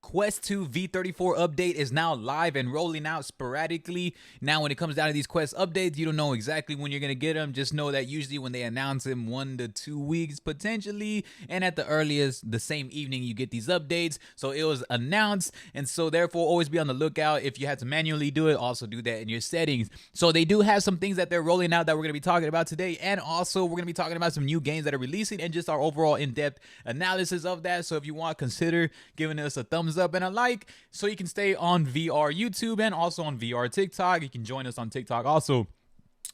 Quest 2 V34 update is now live and rolling out sporadically. Now, when it comes down to these Quest updates, you don't know exactly when you're going to get them. Just know that usually when they announce them, 1 to 2 weeks potentially, and at the earliest, the same evening you get these updates. So it was announced, and so therefore always be on the lookout. If you had to manually do it, also do that in your settings. So they do have some things that they're rolling out that we're going to be talking about today, and also we're going to be talking about some new games that are releasing and just our overall in-depth analysis of that. So if you want, consider giving us a thumbs up and a like so you can stay on VR YouTube and also on VR TikTok. You can join us on TikTok also.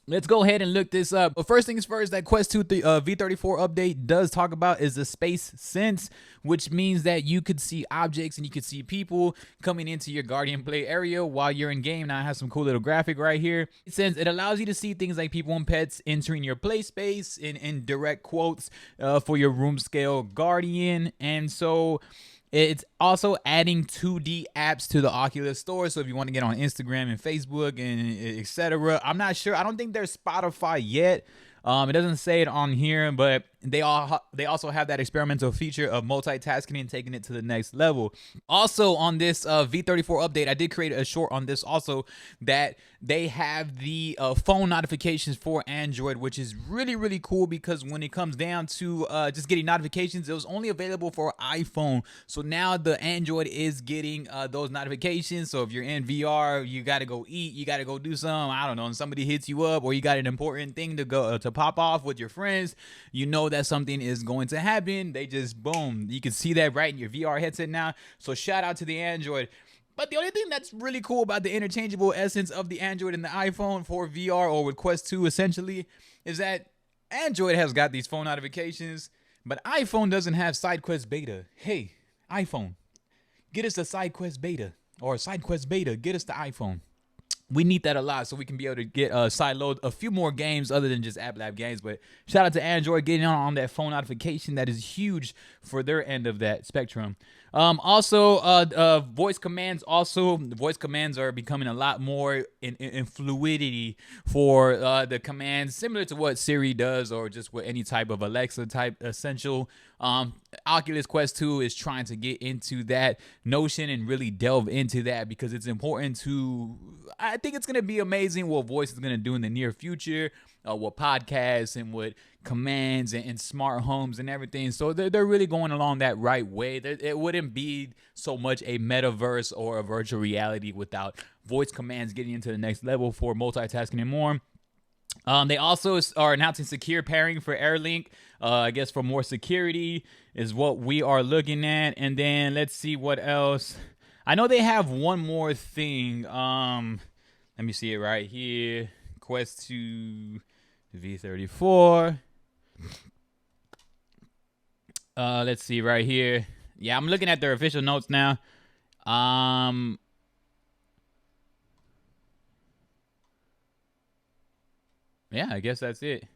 Let's go ahead and look this up. But first things first, that Quest 2 V34 update does talk about is the space sense, which means that you could see objects and you could see people coming into your Guardian Play area while you're in game. Now I have some cool little graphic right here. It says it allows you to see things like people and pets entering your play space in direct quotes for your room scale Guardian. And so it's also adding 2D apps to the Oculus Store. So if you want to get on Instagram and Facebook and etc. I'm not sure. I don't think there's Spotify yet. It doesn't say it on here, but they also have that experimental feature of multitasking and taking it to the next level. Also on this V34 update, I did create a short on this also, that they have the phone notifications for Android, which is really, really cool because when it comes down to just getting notifications, it was only available for iPhone. So now the Android is getting those notifications. So if you're in VR, you got to go eat, you got to go do something, I don't know, and somebody hits you up, or you got an important thing to go to pop off with your friends, you know that something is going to happen. They just, boom, you can see that right in your VR headset now. So shout out to the Android. But the only thing that's really cool about the interchangeable essence of the Android and the iPhone for VR, or with Quest 2 essentially, is that Android has got these phone notifications, but iPhone doesn't have SideQuest Beta. Hey, iPhone, get us the SideQuest Beta, or SideQuest Beta, get us the iPhone. We need that a lot so we can be able to get sideload a few more games other than just App Lab games. But shout out to Android getting on that phone notification. That is huge for their end of that spectrum. Also, voice commands. Also, voice commands are becoming a lot more in fluidity for the commands, similar to what Siri does, or just what any type of Alexa type essential. Oculus Quest 2 is trying to get into that notion and really delve into that because it's important to. I think it's going to be amazing what voice is going to do in the near future, with podcasts and with commands and smart homes and everything. So they're really going along that right way. It wouldn't be so much a metaverse or a virtual reality without voice commands getting into the next level for multitasking and more. They also are announcing secure pairing for AirLink. I guess for more security is what we are looking at. And then let's see what else. I know they have one more thing. Let me see it right here. Quest 2 V34. Let's see right here. Yeah, I'm looking at their official notes now. Yeah, I guess that's it.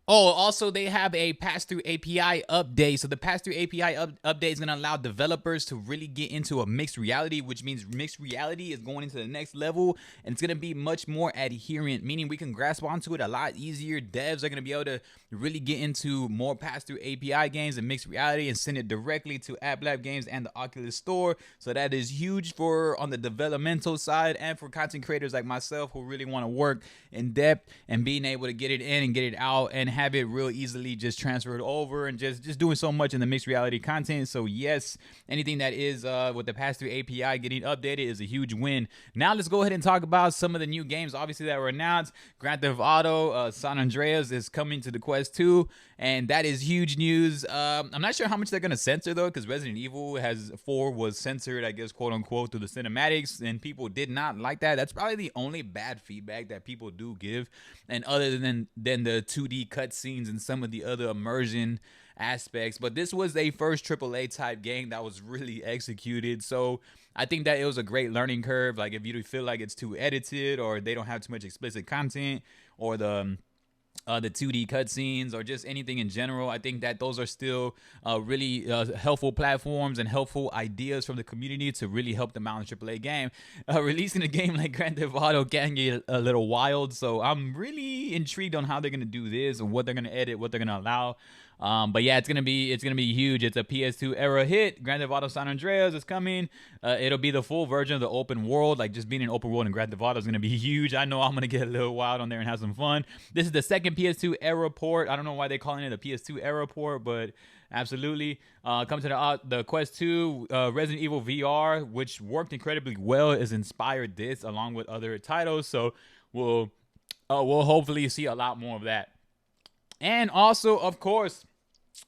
Oh, also they have a pass-through API update. So the pass-through API update is going to allow developers to really get into a mixed reality, which means mixed reality is going into the next level, and it's going to be much more adherent, meaning we can grasp onto it a lot easier. Devs are going to be able to really get into more pass-through API games and mixed reality and send it directly to App Lab games and the Oculus Store. So that is huge for on the developmental side and for content creators like myself who really want to work in depth and being able to get it in and get it out and have it real easily just transferred over and just doing so much in the mixed reality content. So yes, anything that is with the pass-through API getting updated is a huge win. Now let's go ahead and talk about some of the new games obviously that were announced. Grand Theft Auto San Andreas is coming to the Quest 2, and that is huge news. I'm not sure how much they're going to censor though, because Resident Evil 4 was censored, I guess, quote unquote, through the cinematics, and people did not like that. That's probably the only bad feedback that people do give, and other than the 2D cutscenes and some of the other immersion aspects. But this was a first AAA type game that was really executed, so I think that it was a great learning curve. Like if you feel like it's too edited or they don't have too much explicit content, or the 2D cutscenes, or just anything in general, I think that those are still really helpful platforms and helpful ideas from the community to really help them out in a AAA game. Releasing a game like Grand Theft Auto can get a little wild, so I'm really intrigued on how they're going to do this and what they're going to edit, what they're going to allow. But yeah, it's gonna be huge. It's a PS2 era hit. Grand Theft Auto San Andreas is coming. It'll be the full version of the open world. Like, just being an open world in Grand Theft Auto is gonna be huge. I know I'm gonna get a little wild on there and have some fun. This is the second PS2 era port. I don't know why they're calling it a PS2 era port, but absolutely. Come to the Quest 2 Resident Evil VR, which worked incredibly well, has inspired this along with other titles. So we'll hopefully see a lot more of that. And also, of course,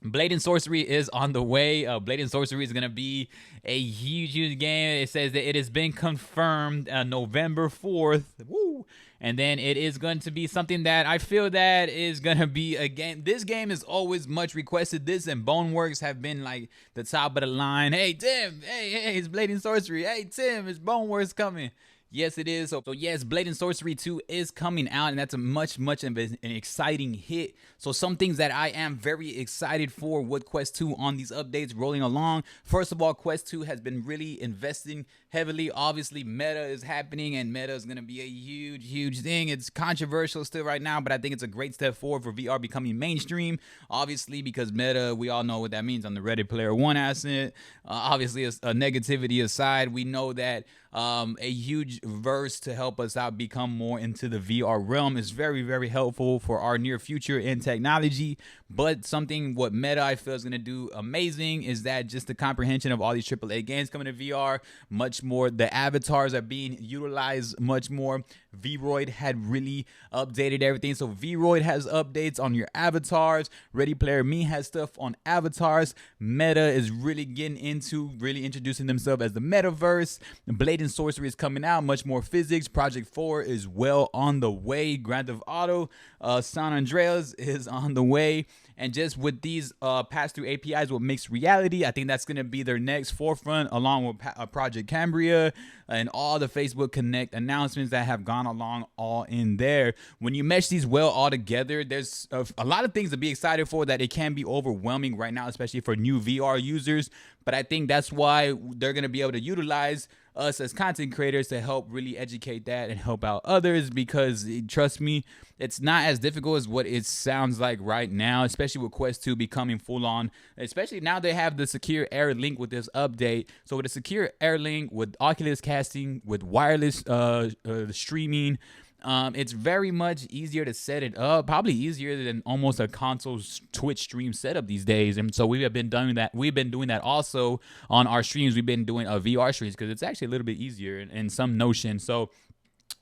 Blade and Sorcery is on the way. Blade and Sorcery is going to be a huge game. It says that it has been confirmed November 4th. Woo! And then it is going to be something that I feel that is going to be a game. This game is always much requested. This and Boneworks have been like the top of the line. Hey, Tim. Hey, it's Blade and Sorcery. Hey, Tim, it's Boneworks coming. Yes, it is. So yes, Blade and Sorcery 2 is coming out, and that's a much of an exciting hit. So some things that I am very excited for with Quest 2 on these updates rolling along. First of all, Quest 2 has been really investing heavily. Obviously, meta is happening, and meta is going to be a huge thing. It's controversial still right now, but I think it's a great step forward for VR becoming mainstream. Obviously, because meta, we all know what that means on the Ready Player One asset. Obviously, a negativity aside, we know that a huge verse to help us out become more into the VR realm is very helpful for our near future in technology. But something what Meta I feel is going to do amazing is that just the comprehension of all these AAA games coming to VR, much more. The avatars are being utilized much more. Vroid had really updated everything. So Vroid has updates on your avatars. Ready Player Me has stuff on avatars. Meta is really getting into introducing themselves as the metaverse. Blade and Sorcery is coming out, much more physics. Project 4 is well on the way. Grand Theft Auto San Andreas is on the way. And just with these pass-through APIs with mixed reality, I think that's going to be their next forefront, along with Project Cambria and all the Facebook Connect announcements that have gone along all in there. When you mesh these well all together, there's a lot of things to be excited for that it can be overwhelming right now, especially for new VR users. But I think that's why they're going to be able to utilize us as content creators to help really educate that and help out others, because trust me, it's not as difficult as what it sounds like right now, especially with Quest 2 becoming full on, especially now they have the secure air link with this update. So with a secure air link, with Oculus casting, with wireless streaming, it's very much easier to set it up, probably easier than almost a console Twitch stream setup these days. And so we have been doing that. We've been doing that also on our streams. We've been doing VR streams because it's actually a little bit easier in some notion. So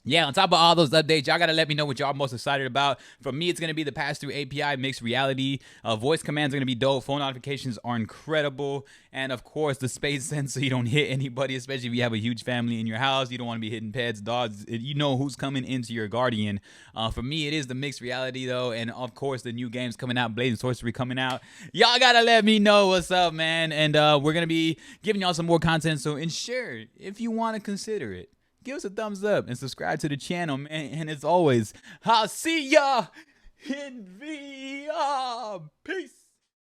yeah, on top of all those updates, y'all got to let me know what y'all most excited about. For me, it's going to be the pass-through API, mixed reality. Voice commands are going to be dope. Phone notifications are incredible. And, of course, the space sense so you don't hit anybody, especially if you have a huge family in your house. You don't want to be hitting pets, dogs. You know who's coming into your guardian. For me, it is the mixed reality, though. And, of course, the new games coming out, Blade and Sorcery coming out. Y'all got to let me know what's up, man. And we're going to be giving y'all some more content. So ensure, if you want to consider it, give us a thumbs up and subscribe to the channel, man. And as always, I'll see ya in VR. Peace.